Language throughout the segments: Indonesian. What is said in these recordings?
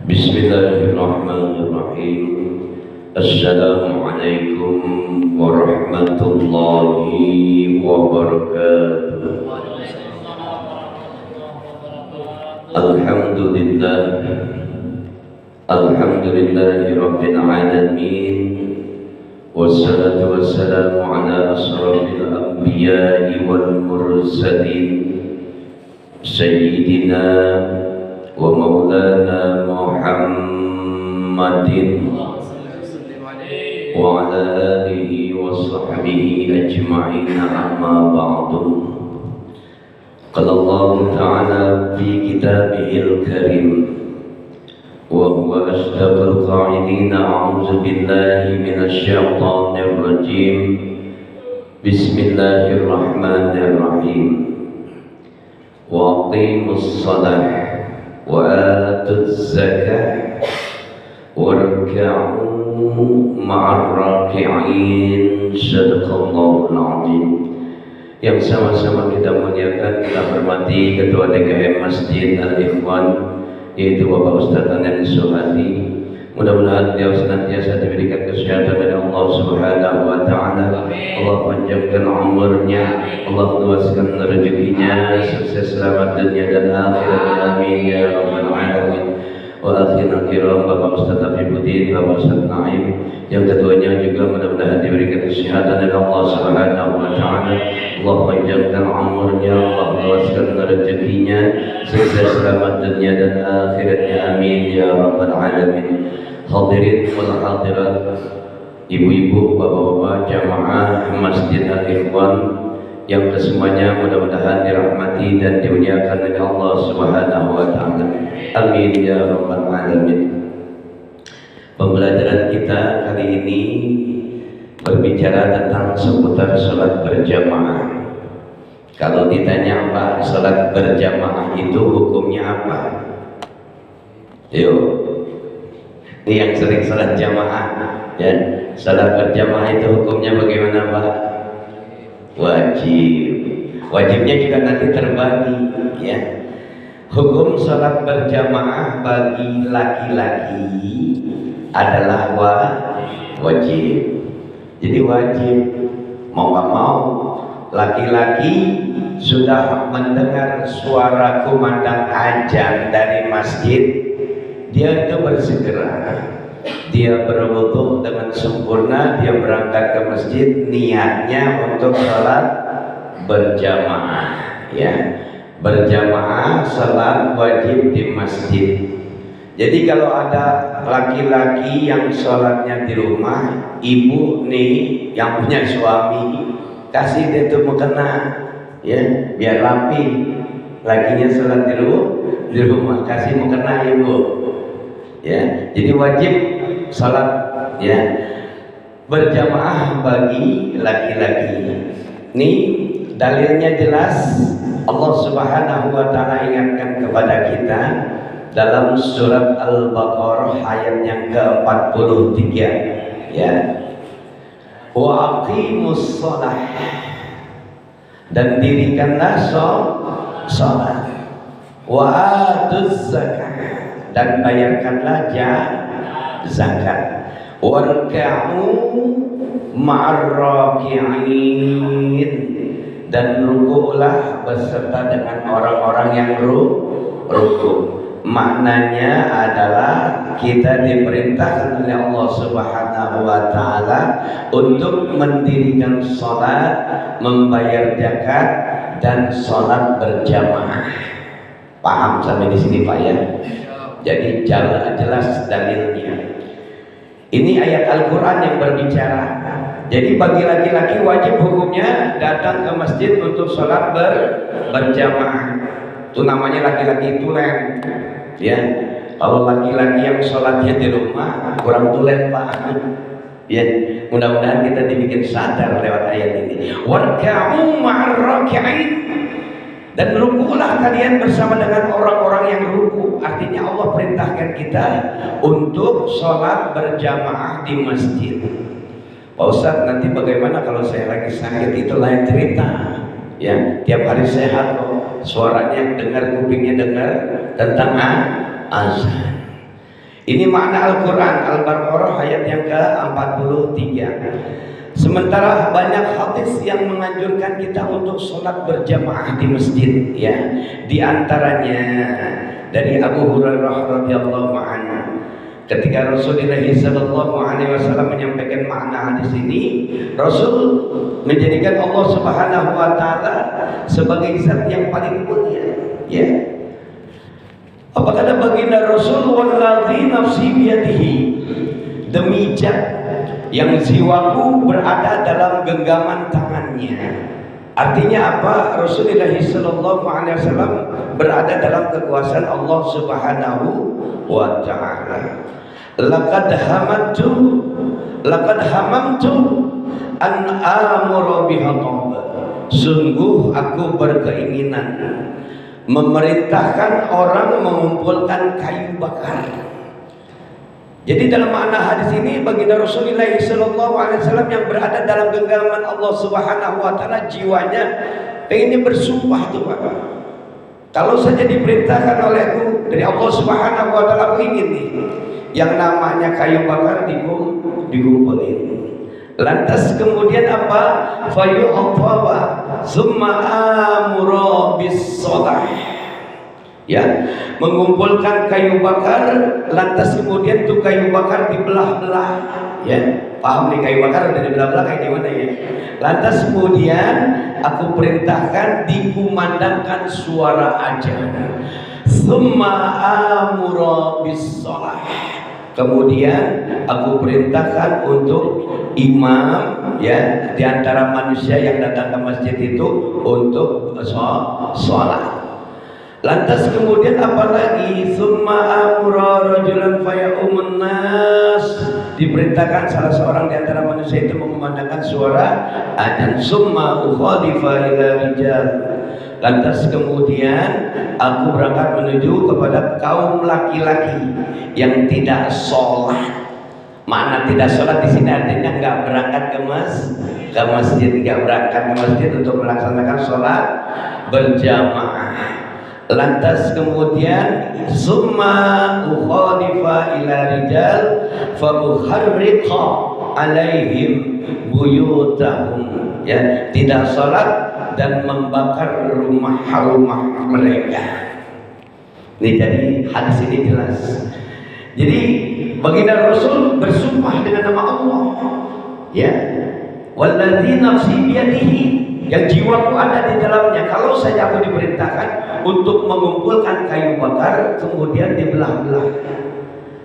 Bismillahirrahmanirrahim. Assalamualaikum warahmatullahi wabarakatuh. Alhamdulillah, alhamdulillahi rabbil alamin. Wassalatu wassalamu ala asrafil anbiya'i wal mursalin, sayyidina wa maulana Muhammadin wa ala alihi wa sahbihi ajma'in, amma ba'du. Qala Allah ta'ala fi kitabihil karim wa huwa asdaqul qa'ilin, a'udzu billahi minasy syaithanir rajim. Bismillahirrahmanirrahim. Wa aqimus shalah wa atuz zakah warka'u ma'ar raki'in. Shadaqallahul azim. Yang sama-sama kita muliakan, kita hormati Ketua DKM Masjid Al-Ikhwan, yaitu Bapak Ustadz Anan Suhadi. Mudah-mudahan beliau senantiasa diberikan kesehatan dari Allah Subhanahu wa Ta'ala. Allah panjangkan umurnya, Allah luaskan rezekinya, sukses selamat dunia dan akhirat. Amin ya rabbal alamin. Wa akhirul kiram Bapak Ustadz Afifuddin, Bapak Ustadz Naim, yang keduanya juga mudah-mudahan diberikan kesehatan dari Allah Subhanahu wa Ta'ala. Allah panjangkan umurnya, Allah luaskan rezekinya, sukses selamat dunia dan akhiratnya. Amin ya rabbal alamin. Hadirin wal hadirat, ibu-ibu, bapak-bapak, jamaah Masjid Al-Ikhwan yang kesemuanya mudah-mudahan dirahmati dan dimuliakan oleh Allah Subhanahu wa Ta'ala. Amin ya rabbal alamin. Pembelajaran kita kali ini berbicara tentang seputar sholat berjamaah. Kalau ditanya apa sholat berjamaah itu hukumnya apa? Yuk, ini yang sering sholat jamaah, ya. Sholat berjamaah itu hukumnya bagaimana, Pak? Wajib. Wajibnya juga nanti terbagi, ya. Hukum sholat berjamaah bagi laki-laki adalah wajib. Jadi wajib, mau nggak mau, laki-laki sudah mendengar suara kumandang azan dari masjid, dia itu bersegera, dia berwudu dengan sempurna, dia berangkat ke masjid, niatnya untuk sholat berjamaah, ya. Berjamaah sholat wajib di masjid. Jadi kalau ada laki-laki yang sholatnya di rumah, ibu nih yang punya suami, kasih dia tuh mukena, ya, biar rapi. Lakinya sholat di rumah, kasih mukena ibu, ya. Jadi wajib sholat, ya, berjamaah bagi laki-laki. Ini dalilnya jelas. Allah Subhanahu wa Ta'ala ingatkan kepada kita dalam surat Al-Baqarah ayat yang ke-43, ya. Wa aqimus shalah, dan dirikanlah salat. Wa atuz zakah, dan bayarkanlah zakat. Warka'u ma'ar raki'in, dan ruku'lah beserta dengan orang-orang yang ruku'. Maknanya adalah kita diperintahkan oleh Allah Subhanahu wa Ta'ala untuk mendirikan sholat, membayar zakat, dan sholat berjamaah. Paham sampai di sini, Pak, ya? Jadi jelas dalilnya. Ini ayat Al-Quran yang berbicara. Jadi bagi laki-laki wajib hukumnya datang ke masjid untuk sholat berjamaah. Itu namanya laki-laki tulen, ya. Kalau laki-laki yang sholatnya di rumah kurang tulen, Pak, ya. Mudah-mudahan kita dibikin sadar lewat ayat ini. Warka'u ma'ar raki'in, dan rukulah kalian bersama dengan orang-orang yang ruku. Artinya Allah perintahkan kita untuk sholat berjamaah di masjid. Pak Ustadz, nanti bagaimana kalau saya lagi sakit? Itu lain cerita, ya. Tiap hari sehat kok, suaranya dengar, kupingnya dengar tentang azan. Ini makna Al-Quran, Al-Baqarah ayat yang ke-43. Sementara banyak hadis yang menganjurkan kita untuk sholat berjamaah di masjid, ya. Di antaranya dari Abu Hurairah radhiyallahu anhu, ketika Rasulullah sallallahu alaihi wasallam menyampaikan makna hadis ini, Rasul menjadikan Allah Subhanahu wa taala sebagai zat yang paling mulia, ya. Apa kata baginda Rasul, wallazi nafsi biyadihi, demi zat yang jiwaku berada dalam genggaman tangannya. Artinya apa? Rasulullah sallallahu alaihi wasallam berada dalam kekuasaan Allah Subhanahu wa taala. Laqad hamamtu an amura bihataba. Sungguh aku berkeinginan memerintahkan orang mengumpulkan kayu bakar. Jadi dalam makna hadis ini, baginda Rasulullah sallallahu alaihi wasallam yang berada dalam genggaman Allah Subhanahu wa taala, jiwanya pengennya bersumpah tuh, Pak. Kalau saja diperintahkan olehku dari Allah Subhanahu wa taala, aku ingin nih yang namanya kayu bakar dikumpulin. Lantas kemudian apa? Fayu'tawa summa amura bis shalah. Ya, mengumpulkan kayu bakar, lantas kemudian tuh kayu bakar dibelah-belah, ya. Paham nih, kayu bakar udah dibelah-belah kayak gimana ya? Lantas kemudian aku perintahkan dikumandangkan suara azan. Summa amura bis shalah. Kemudian aku perintahkan untuk imam, ya, di antara manusia yang datang ke masjid itu untuk sholat. Lantas kemudian apalagi, summa amra rajulan fayaumun nas, diperintahkan salah seorang di antara manusia itu mengumandangkan suara adzan. Summa ukhalifa ila rijal. Lantas kemudian aku berangkat menuju kepada kaum laki-laki yang tidak sholat. Mana tidak sholat di sini artinya nggak berangkat ke masjid, nggak berangkat ke masjid untuk melaksanakan sholat berjamaah. Lantas kemudian summa ukhalifa ila rijal fa uharriqa alaihim buyutahum, ya, tidak sholat dan membakar rumah-rumah mereka. Ini jadi hadis ini jelas. Jadi baginda Rasul bersumpah dengan nama Allah, ya, wallazi nafsi biyadihi, yang jiwaku ada di dalamnya. Kalau saja aku diperintahkan untuk mengumpulkan kayu bakar kemudian dibelah-belah,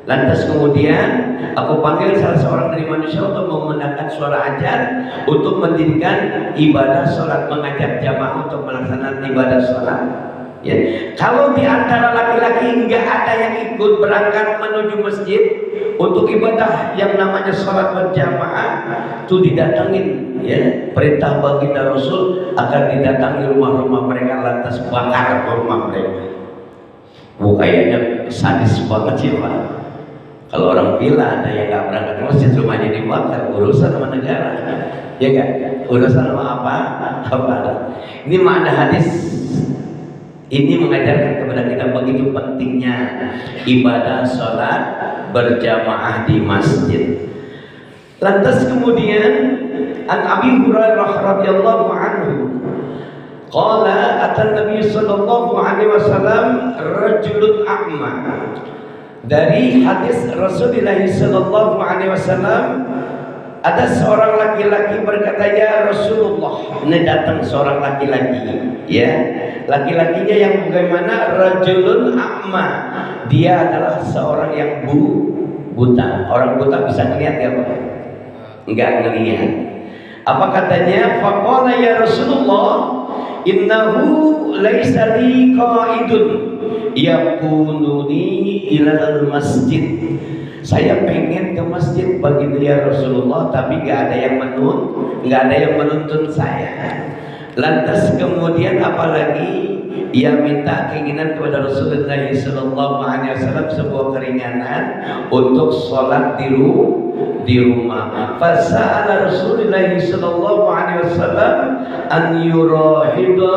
lantas kemudian aku panggil salah seorang dari manusia untuk memandangkan suara azan untuk mendirikan ibadah sholat, mengajak jamaah untuk melaksanakan ibadah sholat, ya. Kalau di antara laki-laki enggak ada yang ikut berangkat menuju masjid untuk ibadah yang namanya sholat berjamaah, itu didatangin, ya, perintah baginda Rasul agar didatangi rumah-rumah mereka, lantas bakar rumah mereka. Kayaknya sadis banget sih, Pak. Kalau orang villa ada yang nggak berangkat ke masjid, rumahnya dibakar, urusan sama negara, ya nggak? Urusan sama apa? Ini makna hadis ini mengajarkan kepada kita begitu pentingnya ibadah sholat berjamaah di masjid. Lantas kemudian an Abi Hurairah radhiyallahu anhu qala atan Nabi sallallahu alaihi wasallam rajulun a'ma. Dari hadis Rasulullah sallallahu alaihi wasallam, ada seorang laki-laki berkata, ya Rasulullah. Ini datang seorang laki-laki, ya, laki-lakinya yang bagaimana? Rajulun a'ma, dia adalah seorang yang buta. Orang buta bisa ngelihat ya, Pak? Enggak ngelihat. Apa katanya? Faqala ya Rasulullah, innahu laisa li qaidun yakununi ilal masjid. Saya pengen ke masjid bagi dia Rasulullah, tapi nggak ada yang menuntun saya. Lantas kemudian apalagi ia minta keinginan kepada Rasulullah sallallahu alaihi wasallam sebuah keringanan untuk sholat di rumah. Fasa'ala Rasulullah sallallahu alaihi wasallam an yurahidu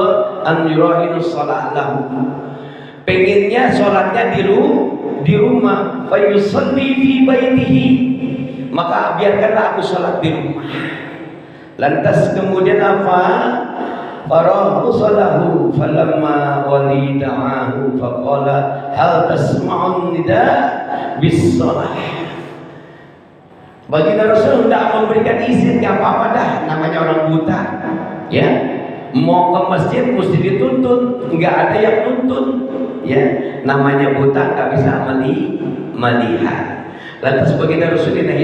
sholat lahu. Pengennya sholatnya di di rumah, fayusalli fi baitihi, maka biarkanlah aku salat di rumah. Lantas kemudian apa? Farahu salahu falamma walida'ahu faqala hal tasma'un nida bis salah. Baginda Rasul tidak memberikan izin, nggak apa-apa dah, namanya orang buta, ya. Mau ke masjid mesti dituntun, nggak ada yang nuntun, ya. Namanya buta nggak bisa melihat. Lantas baginda Rasulullah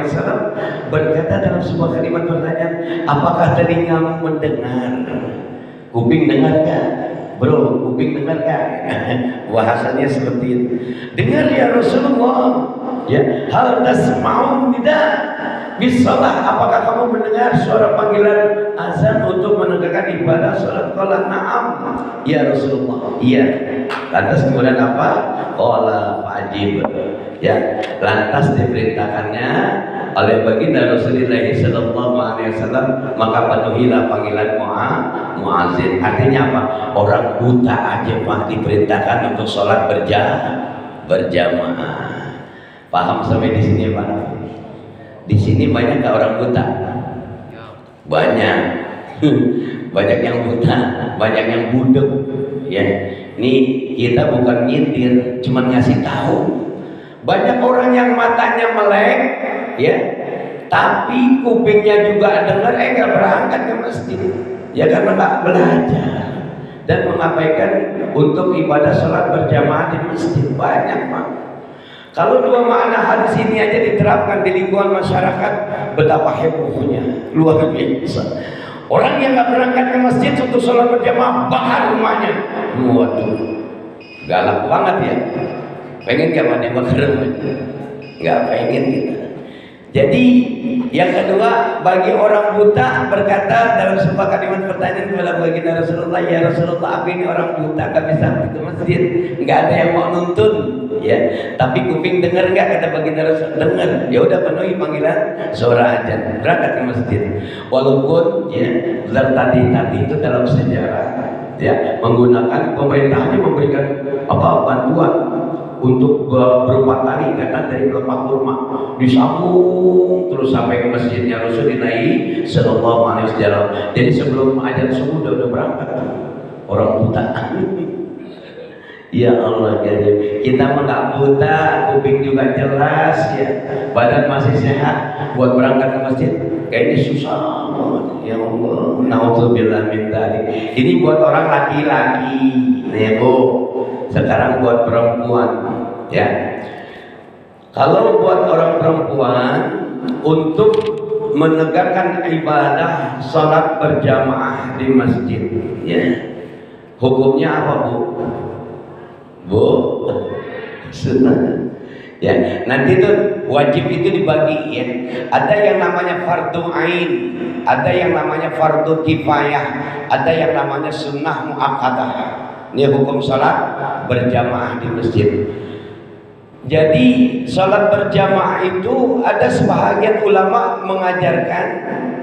SAW berkata dalam sebuah kalimat pertanyaan, apakah telingamu mendengar? Kuping dengar gak? Bro, kuping dengar gak? Bahasanya seperti itu. Dengar ya Rasulullah. Ya, hal tasma'un nida bisalah, apakah kamu mendengar suara panggilan azan untuk menegakkan ibadah salat? Qala na'am ya Rasulullah. Iya. Lantas kemudian apa? Qala fa'ajib. Ya, lantas diperintahkannya oleh baginda Rasulullah SAW, maka penuhilah panggilan muazin. Artinya apa? Orang buta aja Pak diperintahkan untuk sholat berjamaah. Paham sampai di sini Pak? Di sini banyak gak orang buta? Banyak. Banyak yang buta, banyak yang budek. Ya, ini kita bukan nyindir, cuma ngasih tahu. Banyak orang yang matanya melek, ya, tapi kupingnya juga dengar, nggak berangkat ke masjid, ya karena nggak belajar dan mengabaikan untuk ibadah sholat berjamaah di masjid. Banyak Pak. Kalau dua makna hadis ini aja diterapkan di lingkungan masyarakat, betapa hebohnya, luar biasa. Orang yang nggak berangkat ke masjid untuk sholat berjamaah, bakar rumahnya. Waduh, galak banget ya. Pengen gak mandi bakar? Nggak pengen kita. Jadi yang kedua, bagi orang buta berkata dalam sebuah kalimat pertanyaan kepada baginda Rasulullah, ya Rasulullah, aku ini orang buta, gak bisa pergi ke masjid, nggak ada yang mau nuntun, ya. Tapi kuping dengar nggak? Kata baginda Rasulullah, dengar. Ya udah, penuhi panggilan suara azan, berangkat ke masjid. Walaupun ya tadi itu dalam sejarah, ya, menggunakan pemerintahnya memberikan apa bantuan untuk berupa tali kata dari pelepah kurma disambung terus sampai ke masjidnya Rasulullah Sallallahu Alaihi Wasallam. Jadi sebelum azan subuh udah berangkat orang buta. Ya Allah, kita mah nggak buta, kuping juga jelas, ya, badan masih sehat, buat berangkat ke masjid kayaknya susah banget. Ya Allah, naudzubillah min dzalik. Ini buat orang laki-laki, nih Bu. Sekarang buat perempuan, ya. Kalau buat orang perempuan untuk menegakkan ibadah salat berjamaah di masjid, ya, hukumnya apa Bu? Bu, sunnah. Ya, nanti tuh wajib itu dibagi, ya. Ada yang namanya fardu ain, ada yang namanya fardu kifayah, ada yang namanya sunnah muakkadah. Ini hukum salat berjamaah di masjid. Jadi salat berjamaah itu ada sebahagian ulama mengajarkan,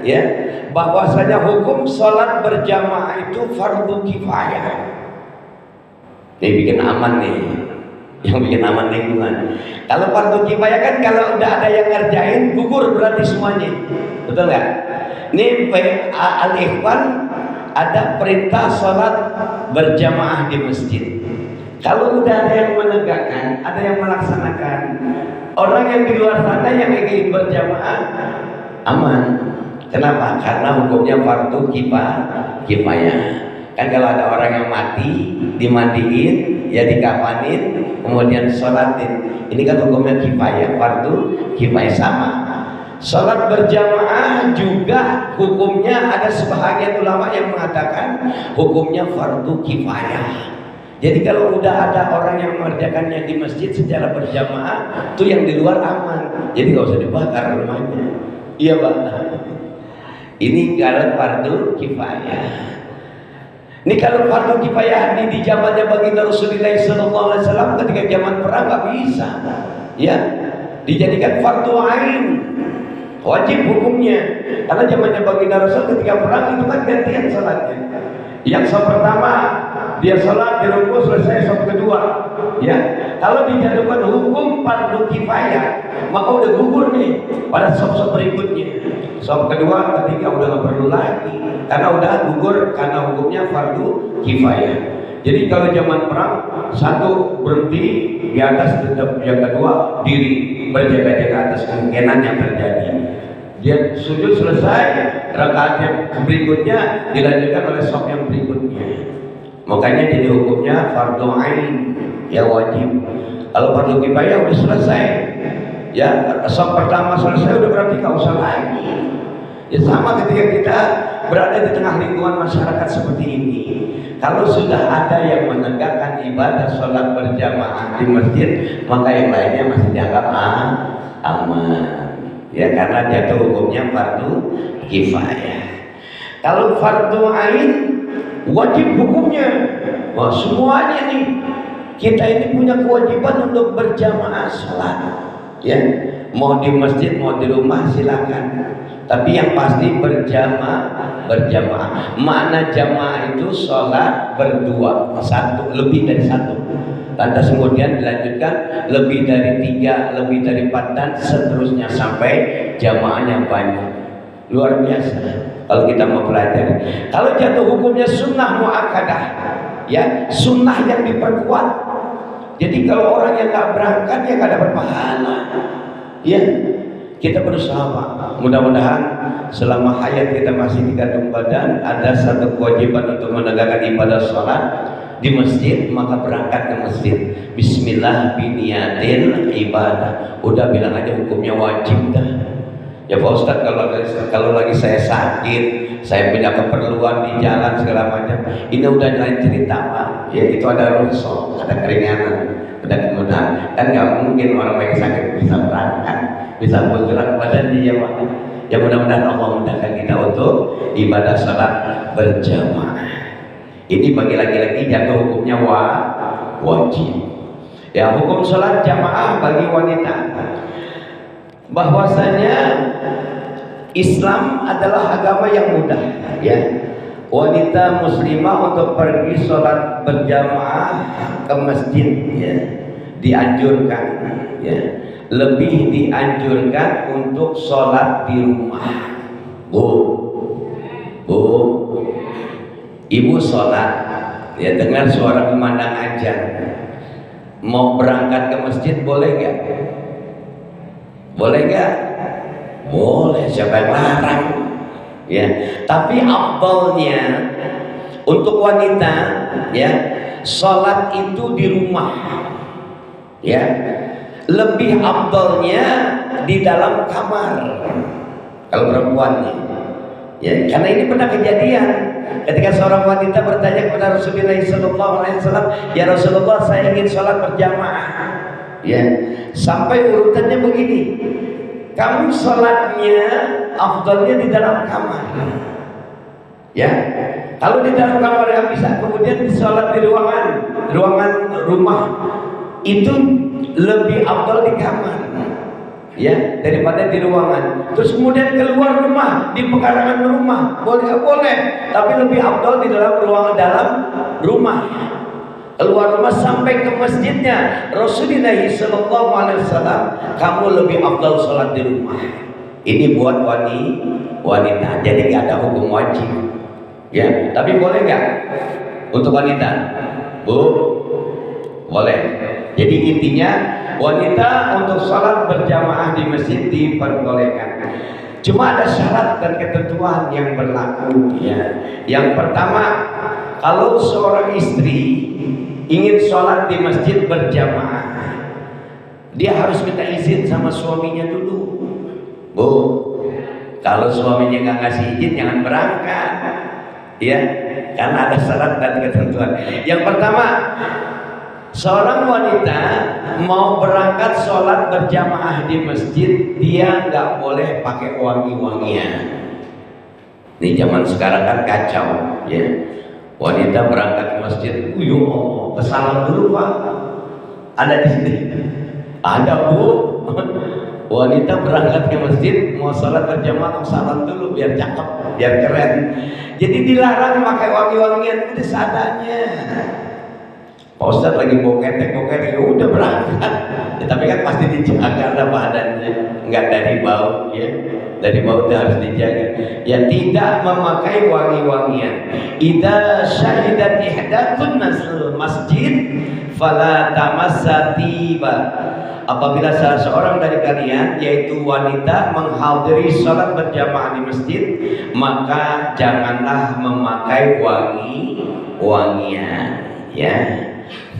ya, bahwasanya hukum salat berjamaah itu fardu kifayah. Ini bikin aman nih, yang bikin aman lingkungan. Kalau fardu kifayah kan kalau udah ada yang ngerjain gugur berarti semuanya, betul nggak? Ini al-ikhwan ada perintah sholat berjamaah di masjid. Kalau udah ada yang menegakkan, ada yang melaksanakan, orang yang di luar sana yang ingin berjamaah aman. Kenapa? Karena hukumnya fardu kifayah. Kan kalau ada orang yang mati, dimandiin, ya dikafanin, kemudian sholatin. Ini kan hukumnya kifayah, fardu kifayah sama. Sholat berjamaah juga hukumnya ada sebahagian ulama yang mengatakan hukumnya fardu kifayah. Jadi kalau udah ada orang yang mengerjakannya di masjid secara berjamaah, itu yang di luar aman. Jadi nggak usah dibakar rumahnya. Iya Pak. Ini kalau fardu kifayah. Ini kalau fardu kifayah di zamannya baginda Rasulullah SAW ketika zaman perang nggak bisa, ya, dijadikan fardu ain. Wajib hukumnya, karena zamannya baginda Rasul ketika perang itu kan gantian salatnya. Yang pertama dia sholat di ruku selesai saf kedua, ya. Kalau dijatuhkan hukum fardu kifayah, maka udah gugur nih pada saf berikutnya. Saf kedua, ketiga udah nggak perlu lagi, karena udah gugur karena hukumnya fardu kifayah. Jadi kalau zaman perang, satu berhenti di atas, tetap yang kedua diri berjaga-jaga atas kemungkinan yang terjadi. Dia sujud selesai, rakaat yang berikutnya dilanjutkan oleh saf yang berikutnya. Makanya jadi hukumnya fardu ain, ya wajib. Kalau fardu kifayah udah selesai, ya saf pertama selesai udah berarti nggak usah lagi. Ya sama ketika kita berada di tengah lingkungan masyarakat seperti ini. Kalau sudah ada yang menegakkan ibadah sholat berjamaah di masjid, maka yang lainnya masih dianggap aman. Ya karena jatuh hukumnya fardu kifayah. Kalau fardu ain wajib hukumnya. Wah, semuanya nih kita ini punya kewajiban untuk berjamaah sholat. Ya, mau di masjid mau di rumah silakan. Tapi yang pasti berjamaah. Makna jamaah itu sholat berdua, satu lebih dari satu. Lantas kemudian dilanjutkan lebih dari 3, lebih dari 4 dan seterusnya sampai jamaahnya banyak. Luar biasa kalau kita mau pelajari. Kalau jatuh hukumnya sunnah muakkadah, ya sunnah yang diperkuat. Jadi kalau orang yang nggak berangkat ya nggak dapat pahala. Ya kita berusaha Pak. Mudah-mudahan selama hayat kita masih digantung badan, ada satu kewajiban untuk menegakkan ibadah sholat di masjid, maka berangkat ke masjid. Bismillah biniyatin ibadah. Udah bilang aja hukumnya wajib dah. Ya Pak Ustadz, kalau lagi saya sakit, saya punya keperluan di jalan segala macam, ini udah lain cerita Pak. Ya itu ada rusuh, ada keringanan, ada kemudahan. Kan nggak mungkin orang lagi sakit bisa berangkat, bisa bergerak badan dia Pak. Ya mudah-mudahan Allah mudahkan kita untuk ibadah salat berjamaah. Ini bagi laki-laki jatuh hukumnya wajib. Ya hukum salat jamaah bagi wanita. Bahwasanya Islam adalah agama yang mudah, ya. Wanita muslimah untuk pergi sholat berjamaah ke masjid, ya, dianjurkan, ya. Lebih dianjurkan untuk sholat di rumah. Bu, ibu sholat, ya dengar suara kumandang azan. Mau berangkat ke masjid boleh nggak? Boleh nggak? Boleh, siapa yang larang? Ya, tapi afdalnya untuk wanita, ya, sholat itu di rumah, ya. Lebih afdalnya di dalam kamar kalau perempuannya, ya. Karena ini pernah kejadian ketika seorang wanita bertanya kepada Rasulullah SAW, ya Rasulullah, saya ingin sholat berjamaah, ya. Sampai urutannya begini, kamu sholatnya afdalnya di dalam kamar, ya. Kalau di dalam kamar nggak bisa, kemudian sholat di ruangan rumah, itu lebih afdal di kamar, ya, daripada di ruangan. Terus kemudian keluar rumah, di pekarangan rumah, boleh? Boleh, tapi lebih afdal di dalam rumah. Keluar rumah sampai ke masjidnya Rasulullah SAW, kamu lebih afdal sholat di rumah. Ini buat wanita, jadi nggak ada hukum wajib, ya. Tapi boleh nggak untuk wanita? Bu, boleh. Jadi intinya wanita untuk sholat berjamaah di masjid diperbolehkan. Cuma ada syarat dan ketentuan yang berlaku, ya. Yang pertama, kalau seorang istri ingin sholat di masjid berjamaah, dia harus minta izin sama suaminya dulu. Bu, kalau suaminya nggak ngasih izin jangan berangkat, ya, karena ada syarat dan ketentuan. Yang pertama, seorang wanita mau berangkat sholat berjamaah di masjid, dia nggak boleh pakai wangi-wangian. Ini zaman sekarang kan kacau, ya. Wanita berangkat ke masjid, kesalam dulu Pak. Ada di sini? Ada Bu. Wanita berangkat ke masjid mau sholat berjamaah salam dulu biar cakep, biar keren. Jadi dilarang pakai wangi-wangian, udah seadanya. Pak Ustadz lagi bawa ketek, ya udah berangkat. Ya, tapi kan pasti dijaga lah badannya, nggak dari bau ya. Dari bau itu harus dijaga. Ya tidak memakai wangi-wangian. Idza syahidat ihdatun nasul masjid fala tamassatiba. Apabila salah seorang dari kalian yaitu wanita menghadiri salat berjamaah di masjid, maka janganlah memakai wangi-wangian ya.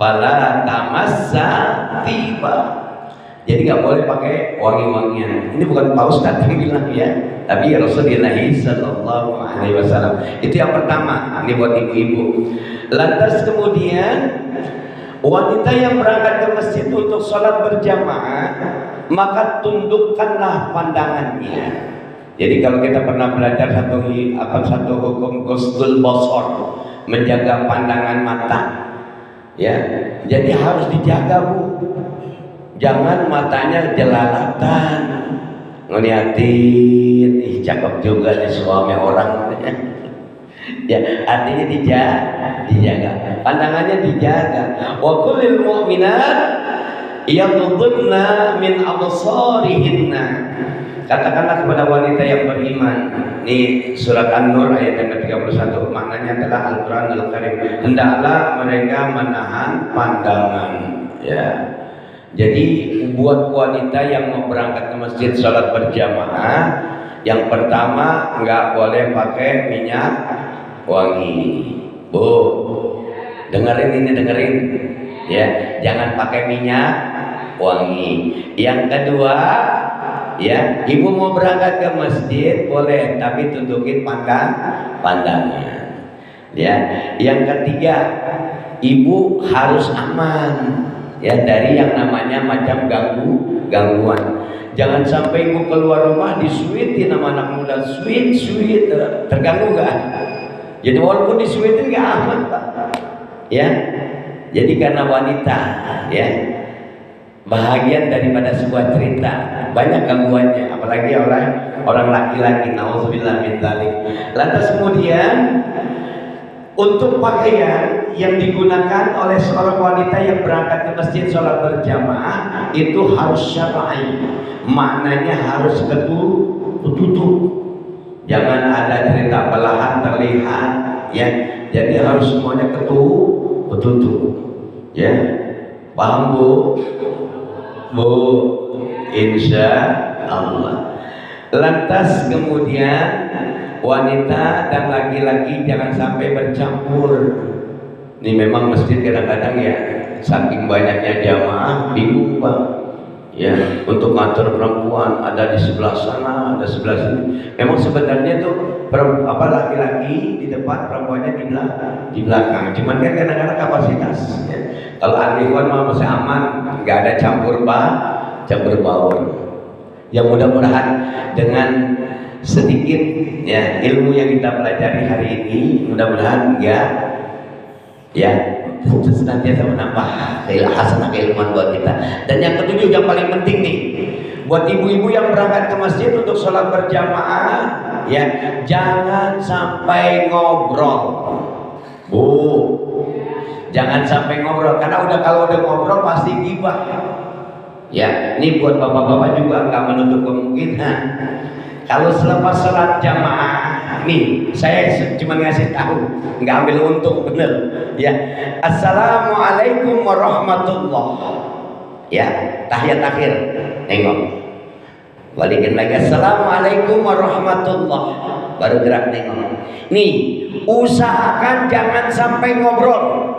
Fala tamassatiba. Jadi nggak boleh pakai wangi-wangian. Ini bukan Pak Ustadz yang bilang ya, tapi Rasulullah Sallallahu Alaihi Wasallam. Itu yang pertama. Ini buat ibu-ibu. Lantas kemudian wanita yang berangkat ke masjid untuk sholat berjamaah, maka tundukkanlah pandangannya. Jadi kalau kita pernah belajar satu hukum ghusl basar, menjaga pandangan mata, ya. Jadi harus dijaga bu. Jangan matanya jelalatan, ngeliatin, ih cakep juga nih suami orang. Ya, artinya dijaga. Pandangannya dijaga. Wa kullil mu'minat yaghuddna min absarihinna. Katakanlah kepada wanita yang beriman. Ini surat An-Nur ayat yang ke-31. Maknanya adalah Al-Qur'an Al-Karim. Hendaklah mereka menahan pandangan. Ya. Jadi buat wanita yang mau berangkat ke masjid sholat berjamaah, yang pertama nggak boleh pakai minyak wangi. Bu, dengerin ya, jangan pakai minyak wangi. Yang kedua, ya, ibu mau berangkat ke masjid boleh, tapi tunjukin pandangan. Ya, yang ketiga, ibu harus aman ya dari yang namanya macam gangguan. Jangan sampai ibu keluar rumah disuitin sama anak muda, sweet terganggu nggak? Jadi walaupun disuitin nggak aman pak, ya. Jadi karena wanita, ya, bahagian daripada sebuah cerita, banyak gangguannya, apalagi orang laki-laki. Nauzubillah min dzalik. Lantas kemudian untuk pakaian yang digunakan oleh seorang wanita yang berangkat ke masjid sholat berjamaah itu harus syar'i, maknanya harus ketutup. Jangan ada cerita belahan terlihat, ya. Jadi harus semuanya ketutup, ya. Paham bu? Insya Allah. Lantas kemudian wanita dan laki-laki jangan sampai bercampur. Ini memang masjid kadang-kadang ya saking banyaknya jamaah bingung pak. Ya, untuk ngatur perempuan ada di sebelah sana, ada sebelah sini. Memang sebenarnya tuh laki-laki di depan, perempuannya di belakang. Cuman kan kadang-kadang kapasitas. Ya. Kalau ahliwan mah masih aman, nggak ada campur baur. Ya mudah-mudahan dengan sedikit ya ilmu yang kita pelajari hari ini, mudah-mudahan ya senantiasa menambah hasanah keilmuan buat kita. Dan yang ketujuh yang paling penting nih, buat ibu-ibu yang berangkat ke masjid untuk sholat berjamaah, ya jangan sampai ngobrol, bu, jangan sampai ngobrol karena kalau udah ngobrol pasti ghibah. Ya, ini buat bapak-bapak juga nggak menutup kemungkinan. Kalau selepas sholat jamaah, nih saya cuma ngasih tahu, nggak ambil untung bener. Ya, assalamualaikum warahmatullah. Ya, tahiyat akhir, nengok. Balikin lagi, assalamualaikum warahmatullah. Baru gerak nengok. Nih, usahakan jangan sampai ngobrol.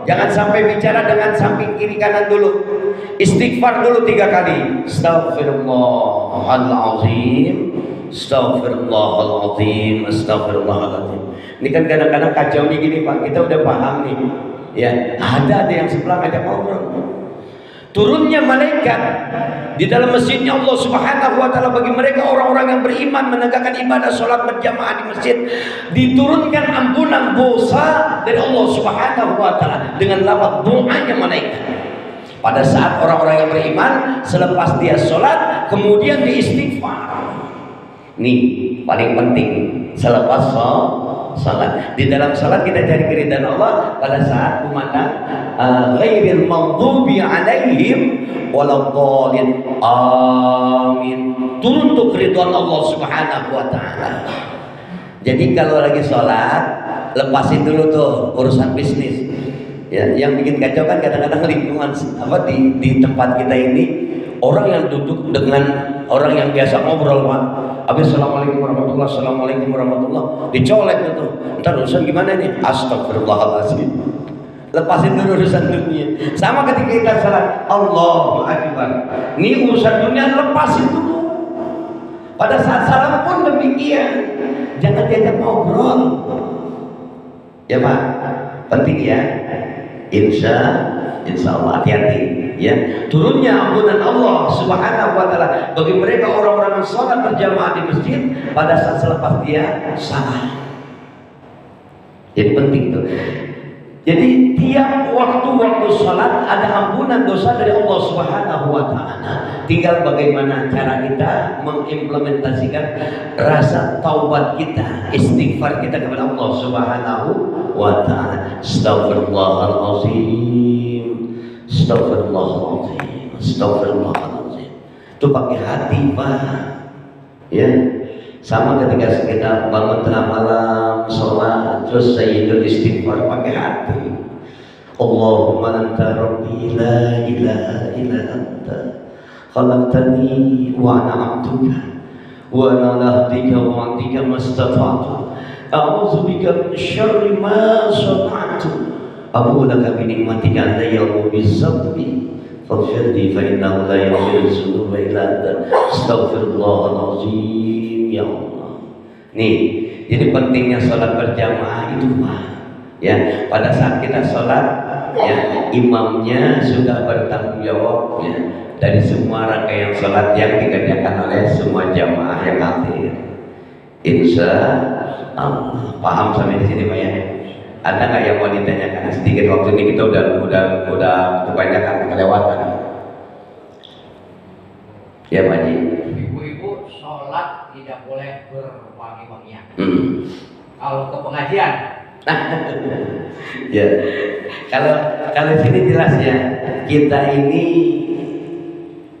Jangan sampai bicara dengan samping kiri kanan dulu. Istighfar dulu 3 kali. Astaghfirullahaladzim, astaghfirullahaladzim, astaghfirullahaladzim. Ini kan kadang-kadang kacaunya gini pak. Kita udah paham nih. Ya, ada yang sebelah ngajak ngobrol. Turunnya malaikat di dalam masjidnya Allah Subhanahu wa taala bagi mereka orang-orang yang beriman menegakkan ibadah sholat berjamaah di masjid, diturunkan ampunan dosa dari Allah Subhanahu wa taala dengan lafaz doanya malaikat. Pada saat orang-orang yang beriman selepas dia sholat kemudian dia istighfar. Nih paling penting selepas sholat. Di dalam sholat kita cari keridhaan Allah pada saat kumandang ghairil maghdubi alaihim waladhdallin. Amin. Turun untuk keridhaan Allah Subhanahu wa taala. Jadi kalau lagi sholat lepasin dulu tuh urusan bisnis. Ya, yang bikin kacau kan kadang-kadang lingkungan di tempat kita ini orang yang duduk dengan orang yang biasa ngobrol, Pak. Habis assalamualaikum warahmatullah, assalamualaikum warahmatullah, dicolek tuh. Ntar urusan gimana nih? Astagfirullahaladzim. Lepasin dulu urusan dunia. Sama ketika kita salat, Allahu Akbar. Ini urusan dunia lepasin dulu. Pada saat salam pun demikian. Jangan diajak ngobrol. Ya Pak, penting ya. Insya Allah hati-hati ya. Turunnya ampunan Allah Subhanahu wa taala bagi mereka orang-orang yang sholat berjamaah di masjid pada saat selepas dia salah. Jadi penting tuh. Jadi tiap waktu sholat ada ampunan dosa dari Allah Subhanahu wa taala. Tinggal bagaimana cara kita mengimplementasikan rasa taubat kita, istighfar kita kepada Allah Subhanahu wa taala. Astaghfirullahalazim. Astaghfirullahalazim. Astaghfirullahalazim. Itu pakai hati, Pak. Ya. Sama ketika kita bangun tengah malam sholat terus sayyidul istighfar pakai hati. Allahumma anta rabbi la ilaha illa anta khalaqtani wa ana 'abduka wa ana ala ahdika wa wa'dika mastata'tu a'udzu bika min syarri ma sana'tu abu laka bi ni'matika alayya wa bi sabbi faghfir li fa innahu la yaghfiru dzunuba illa anta astaghfirullahalazim. Ya Allah. Nih, jadi pentingnya sholat berjamaah itu Pak. Ya, pada saat kita sholat, ya imamnya sudah bertanggung jawab ya dari semua rangkaian sholat yang dikerjakan oleh semua jamaah yang hadir. Insya Allah. Paham sampai di sini Pak ya? Ada nggak yang mau ditanyakan sedikit? Waktu ini kita udah kebanyakan kelewatan. Ya Pak Ji. Ibu-ibu sholat tidak boleh berwangi-wangian. Kalau ke pengajian, ya. Kalau sini jelas ya, kita ini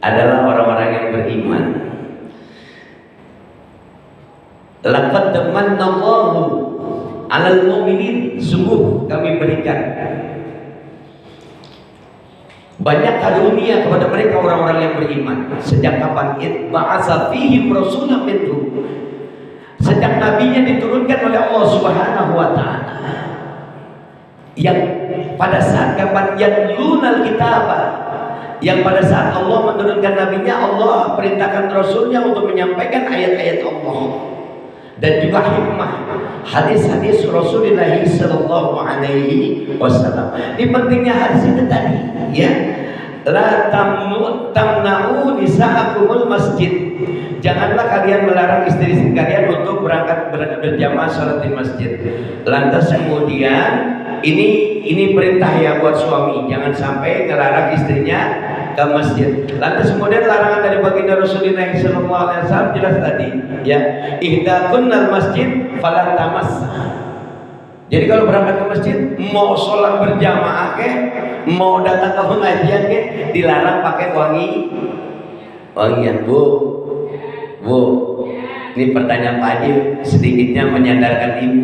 adalah orang-orang yang beriman. Laqad tamanallahu 'alal mu'minin, sungguh kami berikan banyak karunia kepada mereka orang-orang yang beriman. Sejak kapan? Ba'atsa fihim rasulan minhum. Sejak nabinya diturunkan oleh Allah Subhanahu wa taala. Yang pada saat kapan yatlunal kitab, yang pada saat Allah menurunkan nabinya, Allah perintahkan rasulnya untuk menyampaikan ayat-ayat Allah dan juga hikmah hadis-hadis Rasulullah sallallahu alaihi wasallam. Ini pentingnya hadis itu tadi ya. La tamna'u nisa'akumul masjid. Janganlah kalian melarang istri-istri kalian untuk berangkat berjamaah salat di masjid. Lantas kemudian ini perintah ya buat suami, jangan sampai ngelarang istrinya ke masjid. Lantas kemudian larangan dari baginda Rasulullah sallallahu alaihi wasallam jelas tadi ya, ihdakunnal masjid fala tamassa. Jadi kalau berangkat ke masjid, mau sholat berjamaah ke, mau datang ke pengajian ke, dilarang pakai wangian. Bu, ini pertanyaan Pak Haji sedikitnya menyadarkan ibu.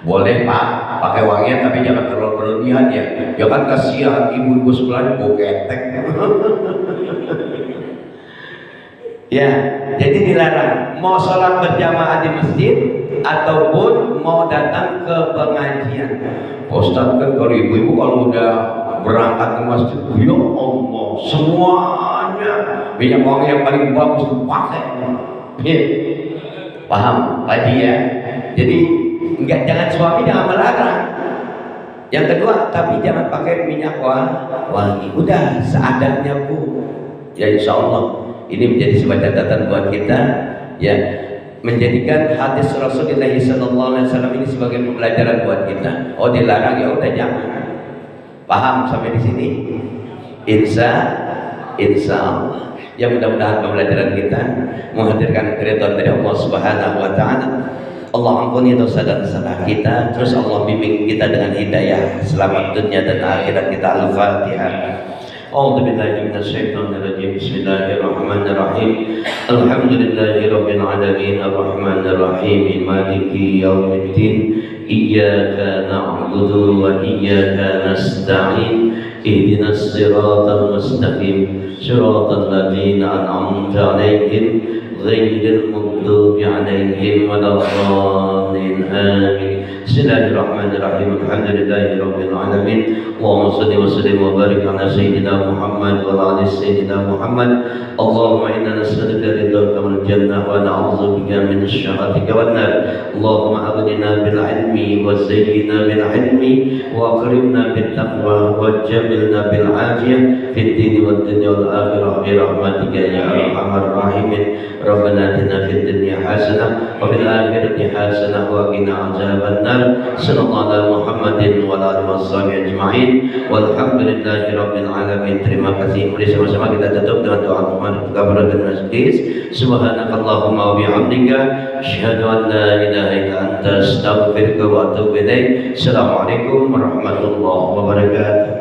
Boleh Pak pakai wangian tapi jangan terlalu berlebihan ya. Jangan kasihan ibu-ibu sebelah bau ketek. Ya, jadi dilarang mau sholat berjamaah di masjid ataupun mau datang ke pengajian. Ustaz kan kalau ibu-ibu kalau udah berangkat ke masjid, ya Allah, semuanya minyak wangi yang paling bagus dipakai. Ya. Paham Pak Haji ya? Jadi jangan suami jangan melarang. Yang kedua, tapi jangan pakai minyak wangi. Udah seadanya Bu. Ya insya Allah ini menjadi sebuah catatan buat kita ya, menjadikan hadis Rasulullah SAW ini sebagai pembelajaran buat kita. Oh dilarang ya udah jangan. Paham sampai di sini? insya Allah. Ya mudah-mudahan pembelajaran kita menghadirkan keridhaan dari Allah Subhanahu wa taala. Allah ampuni dosa dan salah kita, terus Allah bimbing kita dengan hidayah selamat dunia dan akhirat kita. Al-Fatihah. A'udzu billahi minasyaitonir rajim. Bismillahirrahmanirrahim. Alhamdulillahirabbil alamin arrahmanir rahim maliki yaumiddin. Iyyaka na'budu wa iyyaka nasta'in. Ihdinas siratal mustaqim. Shiratal ladzina an'amta 'alaihim ghairil maghdubi 'alaihim waladdallin. Amin. Bismillahirrahmanirrahim. Alhamdulillahirabbil alamin. Allahumma shalli wa sallim wa barik ala sayyidina Muhammad wa ala ali sayyidina Muhammad. Allahumma inna nas'aluka ridhaka wal jannah wa na'udzubika min syahhatika wan nar. Allahumma aghnina bil ilmi wa zayyinna bil ilmi wa akrimna bit taqwa wa jamilna bil afiyah fid din wad dunya wal akhirah bi rahmatika ya arhamar rahimin. Rabbana atina fid dunya hasanah wa fil akhirati hasanah wa qina adzaban nar. Sallallahu ala Muhammadin wa ala alihi washabihi ajma'in. Walhamdulillahi rabbil alamin. Terima kasih. Mari sama-sama kita tutup dengan doa kafaratul majlis. Subhanakallahumma wa bihamdika asyhadu an la ilaha illa anta astaghfiruka wa atubu ilaik. Assalamualaikum warahmatullahi wabarakatuh.